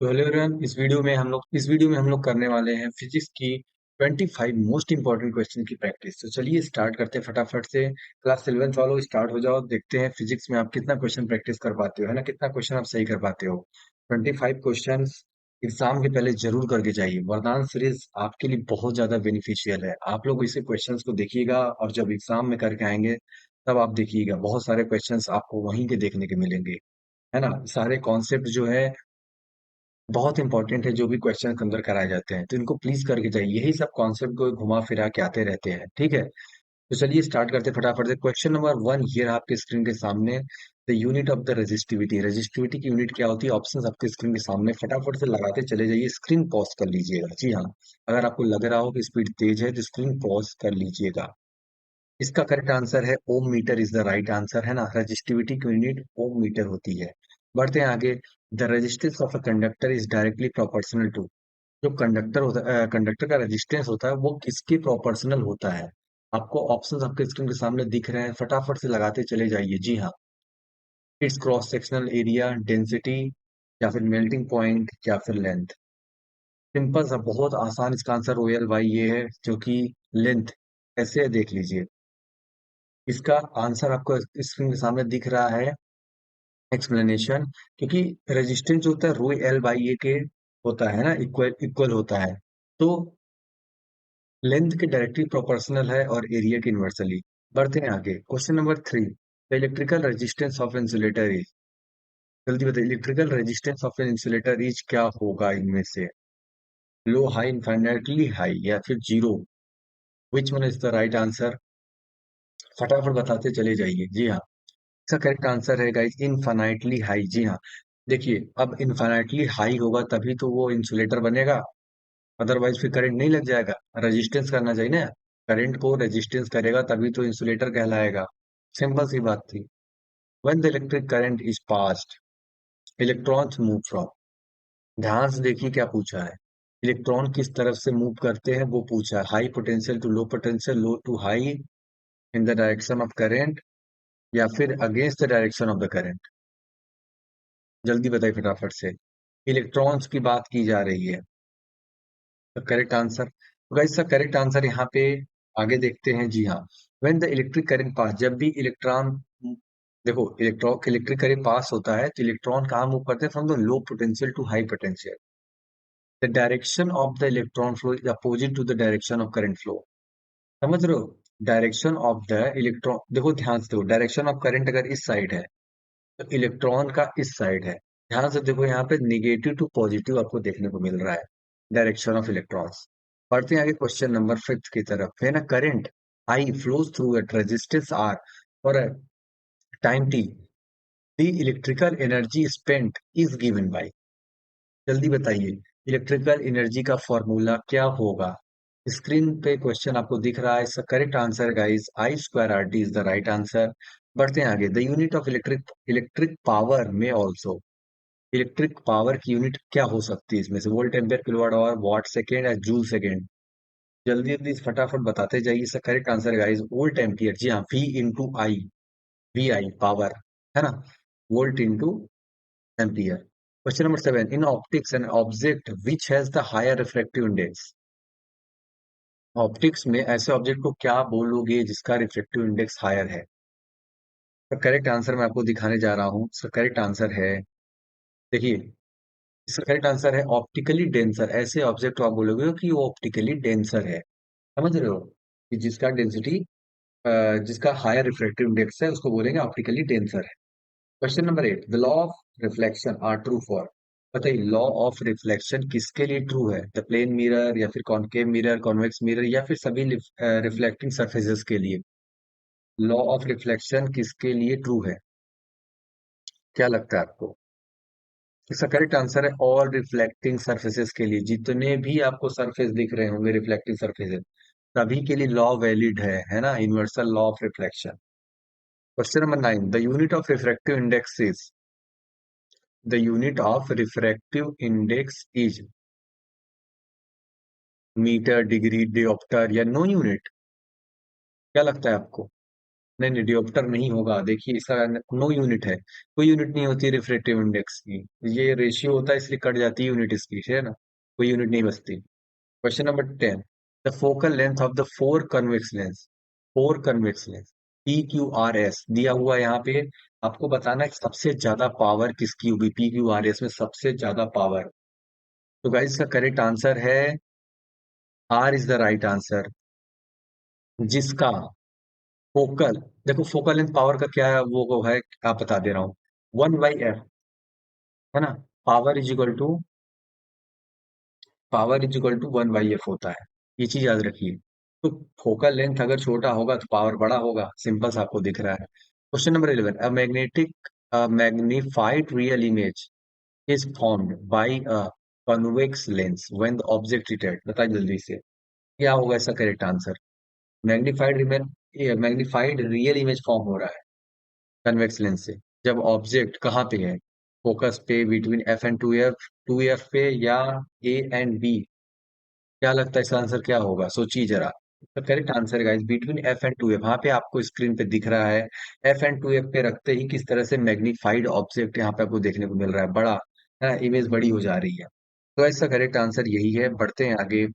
तो hello everyone, इस video में हम लोग करने वाले हैं फिजिक्स की 25 मोस्ट इंपॉर्टेंट क्वेश्चन की प्रैक्टिस। तो चलिए स्टार्ट करते हैं फटाफट से। क्लास 11 वालों स्टार्ट हो जाओ, देखते हैं फिजिक्स में आप कितना क्वेश्चन प्रैक्टिस कर पाते हो, है ना, कितना क्वेश्चन आप सही कर पाते हो। 25 क्वेश्चन एग्जाम के पहले जरूर करके जाइए। वरदान सीरीज आपके लिए बहुत ज्यादा बेनिफिशियल है। आप लोग इसे क्वेश्चंस को देखिएगा और जब एग्जाम में करके आएंगे तब आप देखिएगा बहुत सारे क्वेश्चंस आपको वहीं के देखने के मिलेंगे, है ना। सारे कॉन्सेप्ट जो है बहुत इंपॉर्टेंट है, जो भी क्वेश्चन के अंदर कराए जाते हैं, तो इनको प्लीज करके जाइए। यही सब कॉन्सेप्ट को घुमा फिरा के आते रहते हैं, ठीक है। तो चलिए स्टार्ट करते हैं फटाफट से। क्वेश्चन नंबर 1 हियर आपके स्क्रीन के सामने। The unit of the resistivity, resistivity की यूनिट क्या होती है? ऑप्शंस आपके स्क्रीन के सामने, फटाफट से लगाते चले जाइए। स्क्रीन पॉज कर लीजिएगा, जी हाँ। अगर आपको लग रहा हो कि स्पीड तेज है तो स्क्रीन पॉज कर लीजिएगा। इसका करेक्ट आंसर है ohm meter is the right answer, है ना। रेजिस्टिविटी की यूनिट ओम मीटर होती है। बढ़ते हैं आगे। The resistance of a conductor is directly proportional to, जो कंडक्टर होता है, कंडक्टर का रेजिस्टेंस होता है वो किसके प्रोपोर्शनल होता है? आपको ऑप्शंस आपके स्क्रीन के सामने दिख रहे हैं, फटाफट से लगाते चले जाइए, जी हाँ। It's cross sectional area, density, या फिर मेल्टिंग पॉइंट, या फिर लेंथ। सिंपल सा, बहुत आसान इसका आंसर रोयल बाई ये है, जो कि लेंथ। ऐसे देख लीजिए, इसका आंसर आपको स्क्रीन के सामने दिख रहा है। एक्सप्लेनेशन, क्योंकि रेजिस्टेंस जो होता है रो एल बाई ए के होता है ना, इक्वल इक्वल होता है। तो लेंथ के डायरेक्टली प्रोपोर्शनल है और एरिया के इन्वर्सली। बढ़ते हैं आगे। Question number 3, the electrical resistance of insulator is, जल्दी बताइए, electrical resistance of an insulator is क्या होगा इनमें से? लो, हाई, इनफाइनाइटली हाई, या फिर zero? Which one is the right answer? फटाफट बताते चले जाइए, जी हाँ। इसका करेक्ट आंसर है गाइस इनफाइनाइटली हाई, जी हाँ। देखिए, अब इनफाइनाइटली हाई होगा तभी तो वो इंसुलेटर बनेगा, अदरवाइज फिर करंट नहीं लग जाएगा। रेजिस्टेंस करना चाहिए ना, करंट को रेजिस्टेंस करेगा तभी तो इंसुलेटर कहलाएगा। सिंपल सी बात थी। When the electric current is passed, electrons move from, ध्यान से देखिए क्या पूछा है। इलेक्ट्रॉन किस तरफ से मूव करते हैं वो पूछा है। High potential to low potential, low to high, in the direction of current, या फिर against the direction of the current? जल्दी बताइए फटाफट से। इलेक्ट्रॉन्स की बात की जा रही है, तो करेक्ट आंसर, तो गाइस इसका करेक्ट आंसर यहाँ पे आगे देखते हैं, जी हाँ। When the electric current pass, जब भी इलेक्ट्रॉन, देखो इलेक्ट्रिक करंट पास होता है तो इलेक्ट्रॉन कहाँ मूव करते हैं? From the low potential to high potential. The direction of the electron flow is opposite to the direction of current flow. समझ रहे हो? डायरेक्शन ऑफ द इलेक्ट्रॉन, देखो ध्यान से देखो, डायरेक्शन ऑफ करंट अगर इस साइड है तो इलेक्ट्रॉन का इस साइड है। ध्यान से देखो, यहाँ पे निगेटिव टू पॉजिटिव आपको देखने को मिल रहा है, डायरेक्शन ऑफ इलेक्ट्रॉन्स। बढ़ते हैं आगे क्वेश्चन नंबर 5 की तरफ। है ना, current I flows through at resistance R for a time T, the electrical energy spent is given by, जल्दी बताइए, इलेक्ट्रिकल एनर्जी का फॉर्मूला क्या होगा? स्क्रीन पे क्वेश्चन आपको दिख रहा है। इसका correct answer guys I square R T is the right answer. बढ़ते हैं आगे। The unit of electric power में ऑल्सो, इलेक्ट्रिक पावर की यूनिट क्या हो सकती है इसमें से? Volt ampere kilowatt hour, watt second, या जूल सेकेंड? जल्दी जल्दी फटाफट बताते जाइए। इसका correct answer guys volt ampere, जी हाँ। V into I, V I power, है ना, volt into ampere. Question number 7, in optics an object which has the higher refractive index, optics में ऐसे ऑब्जेक्ट को क्या बोलोगे जिसका रिफ्लेक्टिव इंडेक्स हायर है? तो करेक्ट आंसर मैं आपको दिखाने जा रहा हूँ। इसका करेक्ट आंसर है, देखिए, इसका करेक्ट आंसर है ऑप्टिकली डेंसर। ऐसे ऑब्जेक्ट को आप बोलोगे कि वो ऑप्टिकली डेंसर है, समझ रहे हो, कि जिसका डेंसिटी, जिसका हायर रिफ्रैक्टिव इंडेक्स है उसको बोलेंगे ऑप्टिकली डेंसर है। Question number 8, the law of reflection are true for, बताइए लॉ ऑफ रिफ्लेक्शन किसके लिए ट्रू है? द प्लेन मिरर, या फिर कॉनकेव मिरर, कॉन्वेक्स मिरर, या फिर सभी रिफ्लेक्टिंग सरफेसेस के लिए? लॉ ऑफ रिफ्लेक्शन किसके लिए ट्रू है? क्या लगता है आपको? इसका करेक्ट आंसर है ऑल रिफ्लेक्टिंग सरफेसेस के लिए। जितने भी आपको सरफेस दिख रहे होंगे रिफ्लेक्टिंग सरफेसेस, सभी के लिए लॉ वैलिड है ना, universal law of reflection. Question number 9, the unit of refractive index is, the unit of refractive index is metre, degree, dioptre, या नो यूनिट? क्या लगता है आपको? नहीं नहीं, डियोप्टर नहीं होगा। देखिए इसका नो यूनिट है, कोई यूनिट नहीं होती रिफ्रेक्टिव इंडेक्स की। ये रेशियो होता है इसलिए कट जाती है यूनिट इसकी, है ना, कोई यूनिट नहीं बचती। Question number 10, the focal length of the four convex lens, four convex lens, P Q R S दिया हुआ है यहाँ पे। आपको बताना है कि सबसे ज्यादा पावर किसकी होगी पी क्यू आर एस में, सबसे ज्यादा पावर। तो गाइस इसका करेक्ट आंसर है R is the right answer, जिसका फोकल, देखो फोकल लेंथ पावर का क्या है वो है, आप बता दे रहा हूँ, 1/f, है ना। Power is equal to, power is equal to 1/f होता है, ये चीज याद रखिए। तो फोकल लेंथ अगर छोटा होगा तो पावर बड़ा होगा, सिंपल सा आपको दिख रहा है। Question number 11, a magnetic magnified real image is formed by a convex lens when the object rotate, बताइए जल्दी से क्या होगा इसका correct answer. Magnified real image form हो रहा है कन्वेक्स लेंस से जब ऑब्जेक्ट कहाँ पे है, फोकस पे, between F and two F पे, या ए एंड बी। क्या लगता है इसका आंसर क्या होगा, सोचिए जरा। तो correct answer guys between F and two F, वहां पे आपको स्क्रीन पे दिख रहा है। एफ एंड टू एफ पे रखते ही किस तरह से मैग्नीफाइड ऑब्जेक्ट यहाँ पे आपको देखने को मिल रहा है, बड़ा है ना, इमेज बड़ी हो जा रही है। तो इसका करेक्ट आंसर यही है। बढ़ते हैं आगे।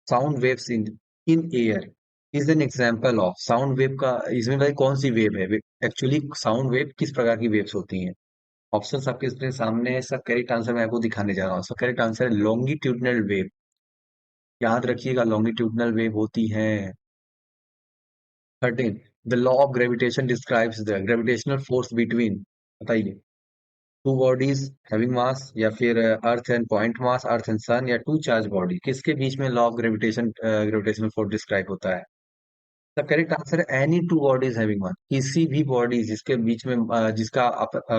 Sound waves in in air is an example of, sound wave का इसमें भाई कौन सी वेव है, एक्चुअली साउंड वेव किस प्रकार की वेव्स होती हैं। ऑप्शंस आपके स्क्रीन सामने है, इसका करेक्ट आंसर मैं आपको दिखाने जा रहा हूँ। इसका करेक्ट आंसर है लॉन्गिट्यूडनल वेव। याद रखिएगा लॉन्गिट्यूडनल वेव होती है। 13, the law of gravitation describes the gravitational force between, बताइए, टू बॉडीज हैविंग मास, या फिर earth and point mass, earth and sun, या टू चार्ज बॉडी, किसके बीच में law of gravitational force describe होता है। द करेक्ट आंसर है any two bodies having mass, किसी भी बॉडी जिसके बीच में जिसका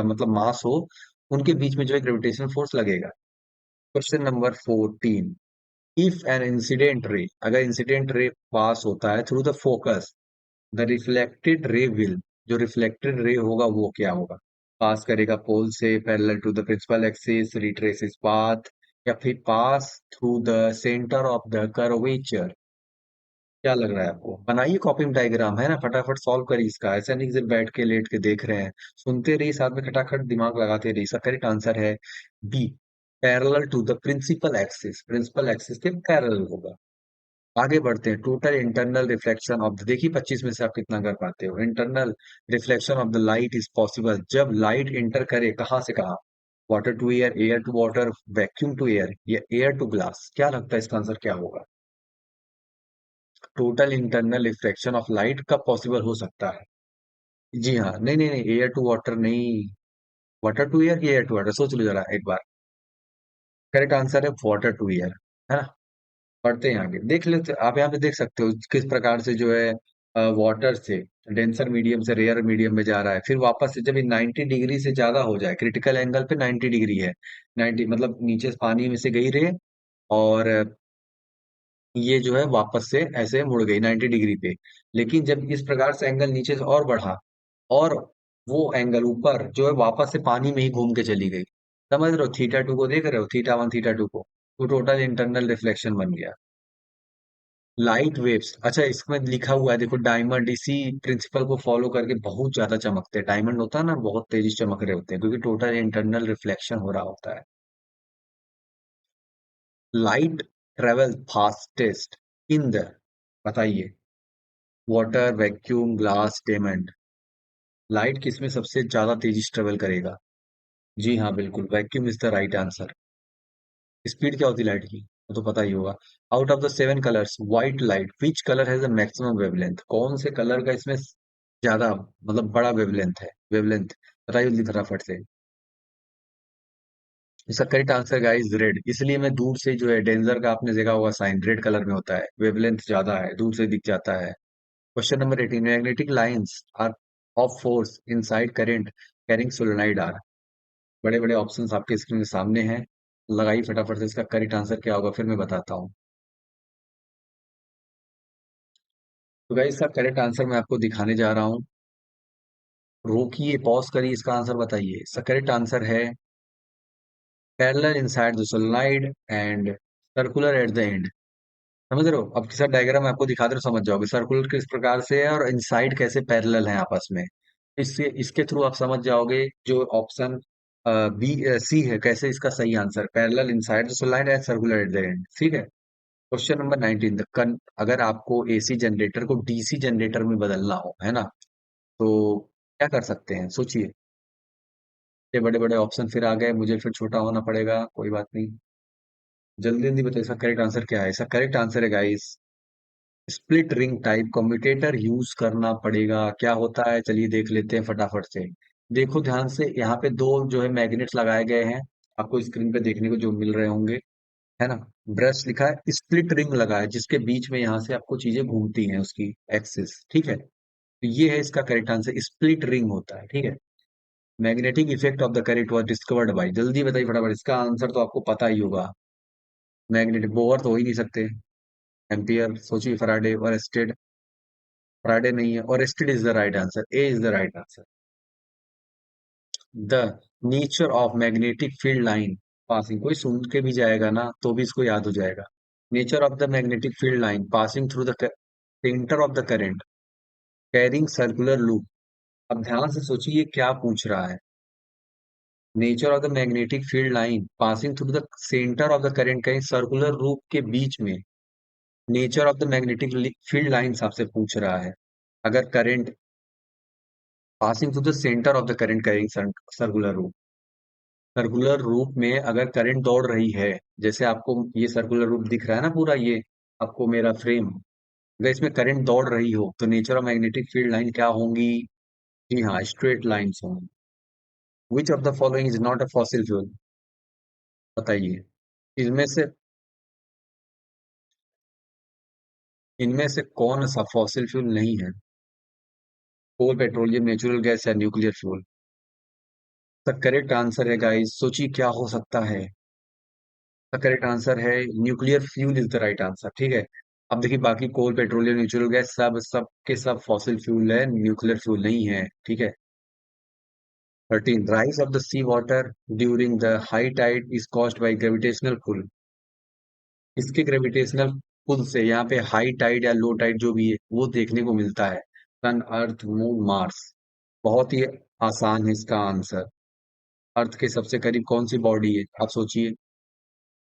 मतलब मास हो, उनके बीच में जो है ग्रेविटेशनल फोर्स लगेगा। Question number 14, if an incident ray, अगर इंसिडेंट रे पास होता है through the focus, the reflected ray will, जो रिफ्लेक्टेड रे होगा वो क्या होगा, पास करेगा पोल से parallel to the principal axis, retraces path, या फिर pass through the centre of the curvature. क्या लग रहा है आपको, बनाइए कॉपी में डायग्राम, है ना, फटाफट सॉल्व करिए इसका, ऐसा नहीं कि सिर्फ बैठ के लेट के देख रहे हैं। सुनते रहिए साथ में, खटाखट दिमाग लगाते रहिए। इसका करेक्ट आंसर है B, parallel to the principal axis, principal axis के पैरेलल होगा। आगे बढ़ते हैं। Total internal reflection of the, देखिए 25 में से आप कितना कर पाते हो। Internal reflection of the light is possible जब लाइट इंटर करे कहाँ से कहाँ, water to air, air to water, vacuum to air, या एयर टू ग्लास। क्या लगता है इसका आंसर क्या होगा। Total internal reflection of light कब पॉसिबल हो सकता है। जी हाँ, नहीं नहीं नहीं, एयर टू वाटर नहीं, water to air, air to water, सोच लो जरा एक बार। करेक्ट आंसर है वाटर टू एयर, है ना। पढ़ते हैं आगे, देख लेते आप यहाँ पे देख सकते हो किस प्रकार से जो है वाटर से डेंसर मीडियम से रेयर मीडियम में जा रहा है, फिर वापस से जब ये 90 डिग्री से ज्यादा हो जाए, क्रिटिकल एंगल पे 90 डिग्री है, 90 मतलब नीचे से पानी में से गई रे, और ये जो है वापस से ऐसे मुड़ गई 90 डिग्री पे। लेकिन जब इस प्रकार से एंगल नीचे से और बढ़ा, और वो एंगल ऊपर जो है वापस से पानी में ही घूम के चली गई, समझ रहे हो, थीटा टू को देख रहे हो, थीटा वन थीटा टू को, तो टोटल इंटरनल रिफ्लेक्शन बन गया। लाइट वेव्स, अच्छा इसमें लिखा हुआ है देखो, डायमंड इसी प्रिंसिपल को फॉलो करके बहुत ज्यादा चमकते हैं, डायमंड होता है ना, बहुत तेजी से चमक रहे होते हैं क्योंकि टोटल इंटरनल रिफ्लेक्शन हो रहा होता है। Light travel fastest in the, बताइए, water, vacuum, glass, diamond, light किसमें सबसे ज्यादा तेजी से ट्रेवल करेगा। जी हाँ बिल्कुल, vacuum is the right answer. Speed क्या होती है लाइट की, वो तो पता ही होगा। Out of the seven colours white light which colour has the maximum wavelength, कौन से कलर का इसमें ज्यादा मतलब बड़ा वेवलेंथ है, वेवलेंथ, बताइए जल्दी फटाफट से। इसका करेक्ट आंसर गाइस रेड, इसलिए मैं दूर से जो है डेंजर का आपने देखा होगा साइन रेड कलर में होता है, वेवलेंथ ज्यादा है, दूर से दिख जाता है। Question number 18, magnetic lines are of force inside current carrying solenoid are, बड़े बड़े ऑप्शंस आपके स्क्रीन के सामने हैं, लगाइए फटाफट से इसका करेक्ट आंसर क्या होगा, फिर मैं बताता हूँ। तो गाइस इसका करेक्ट आंसर मैं आपको दिखाने जा रहा हूँ, रोकिए पॉज करिए, इसका आंसर बताइए। इसका करेक्ट आंसर है parallel inside the solenoid and circular at the end. समझ रहे हो? अब के साथ डायग्राम आपको दिखा दे, समझ जाओगे सर्कुलर किस प्रकार से है और इनसाइड कैसे पैरेलल है आपस में। इससे इसके थ्रू आप समझ जाओगे जो ऑप्शन बी सी है, कैसे इसका सही answer parallel inside the line and circular at the end. ठीक है। क्वेश्चन नंबर 19, अगर आपको एसी जनरेटर को डीसी जनरेटर में बदलना हो, है ना, तो क्या कर सकते हैं, सोचिए। ये बड़े बड़े ऑप्शन फिर आ गए, मुझे फिर छोटा होना पड़ेगा, कोई बात नहीं। जल्दी जल्दी बताइए इसका करेक्ट आंसर क्या है। इसका करेक्ट आंसर है guys, split ring type commutator use करना पड़ेगा। क्या होता है चलिए देख लेते हैं फटाफट से। देखो ध्यान से, यहाँ पे दो जो है मैग्नेट्स लगाए गए हैं, आपको स्क्रीन पे देखने को जो मिल रहे होंगे, है ना। ब्रश लिखा है, स्प्लिट रिंग लगा है जिसके बीच में यहाँ से आपको चीजें घूमती हैं उसकी एक्सिस। ठीक है, तो ये है इसका करेक्ट आंसर, स्प्लिट रिंग होता है। ठीक है। Magnetic effect of the current was discovered by, जल्दी बताइए फटाफट, इसका आंसर तो आपको पता ही होगा। मैग्नेटिक, बोर तो हो ही नहीं सकते। एम्पियर, सोचिए, फराडे और एस्टेड। फ्राइडे नहीं है, और still is the right answer, A is the right answer. The nature of magnetic field line passing, कोई सुन के भी जाएगा ना तो भी इसको याद हो जाएगा। Nature of the magnetic field line passing through the centre of the current carrying circular loop. अब ध्यान से सोचिए ये क्या पूछ रहा है। Nature of the magnetic field line passing through the centre of the current carrying circular loop के बीच में nature of the magnetic field line आपसे पूछ रहा है। अगर current passing through the centre of the current carrying circular loop, circular रूप में अगर करंट दौड़ रही है, जैसे आपको ये सर्कुलर रूप दिख रहा है ना पूरा, ये आपको मेरा फ्रेम, अगर इसमें करंट दौड़ रही हो तो nature of magnetic field line क्या होंगी। जी हाँ, स्ट्रेट लाइंस होंगी। Which of the following is not a fossil fuel, बताइए। इनमें से इनमें से कौन सा फॉसिल फ्यूल नहीं है। कोल, पेट्रोलियम, नेचुरल गैस या nuclear fuel. The correct answer है गाइस, सोचिए क्या हो सकता है। द करेक्ट आंसर है nuclear fuel is the right answer. ठीक है। अब देखिए बाकी कोल, पेट्रोलियम, नेचुरल गैस सब सब के सब फॉसिल फ्यूल है, न्यूक्लियर फ्यूल नहीं है। ठीक है। 13, rise of the sea water during the high tide is caused by gravitational pull. इसके ग्रेविटेशनल पुल से यहाँ पे हाई टाइड या लो टाइड जो भी है वो देखने को मिलता है। सन, अर्थ, मून, मार्स। बहुत ही आसान है इसका आंसर। अर्थ के सबसे करीब कौन सी बॉडी है, आप सोचिए।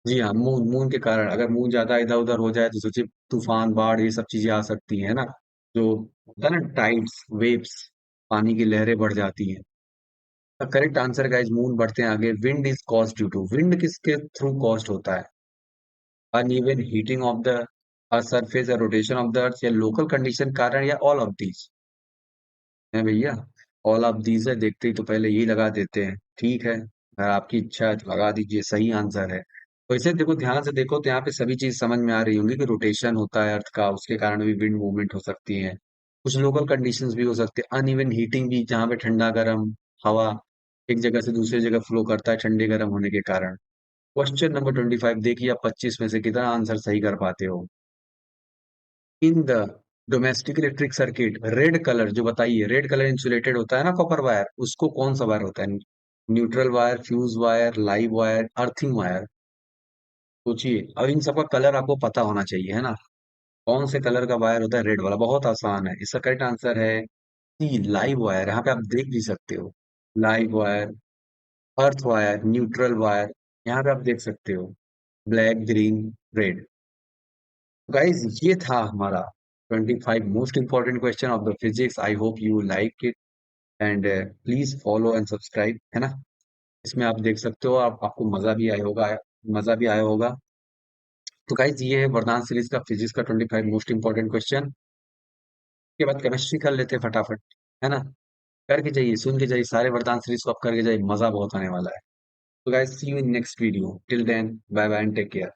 जी हाँ, मून। मून के कारण, अगर मून ज्यादा इधर उधर हो जाए तो सोचिए तूफान, बाढ़, ये सब चीजें आ सकती हैं ना। जो होता है ना, टाइड्स, वेव्स, पानी की लहरें बढ़ जाती हैं। Correct answer guys, moon. बढ़ते हैं आगे। Wind is cause due to, wind किसके थ्रू कॉज्ड होता है। Uneven heating of the earth surface या रोटेशन ऑफ द अर्थ या लोकल कंडीशन कारण या ऑल ऑफ दीज है भैया। ऑल ऑफ दीज है, देखते ही तो पहले यही लगा देते हैं। ठीक है, अगर आपकी इच्छा है तो लगा दीजिए, सही आंसर है। तो इसे देखो, ध्यान से देखो तो यहाँ पे सभी चीज समझ में आ रही होंगी कि रोटेशन होता है अर्थ का, उसके कारण भी विंड मूवमेंट हो सकती है। कुछ लोकल कंडीशंस भी हो सकते हैं, अनइवन हीटिंग भी, जहाँ पे ठंडा गर्म हवा एक जगह से दूसरी जगह फ्लो करता है ठंडे गर्म होने के कारण। क्वेश्चन नंबर 25, देखिए आप 25 में से कितना आंसर सही कर पाते हो। In the domestic electric circuit red colour, जो बताइए, रेड कलर इंसुलेटेड होता है ना कॉपर वायर, उसको कौन सा वायर होता है। Neutral wire, fuse wire, live wire, earthing wire. सोचिए, अब इन सबका कलर आपको पता होना चाहिए, है ना। कौन से कलर का वायर होता है रेड वाला, बहुत आसान है। इसका करेक्ट आंसर है सी, लाइव वायर। यहाँ पे आप देख भी सकते हो, live wire, earth wire, neutral wire, यहाँ पे आप देख सकते हो, ब्लैक, ग्रीन, रेड। गाइस ये था हमारा 25 most important question of the physics. I hope you like it and please follow and subscribe, है ना। इसमें आप देख सकते हो, आपको मजा भी आया होगा। तो गाइस ये है वरदान सीरीज का फिजिक्स का 25 मोस्ट इंपॉर्टेंट क्वेश्चन। के बाद केमिस्ट्री कर लेते हैं फटाफट, है ना। करके जाइए, सुन के जाइए, सारे वरदान सीरीज को आप करके जाइए, मजा बहुत आने वाला है। तो guys see you in next video, till then bye bye and take care.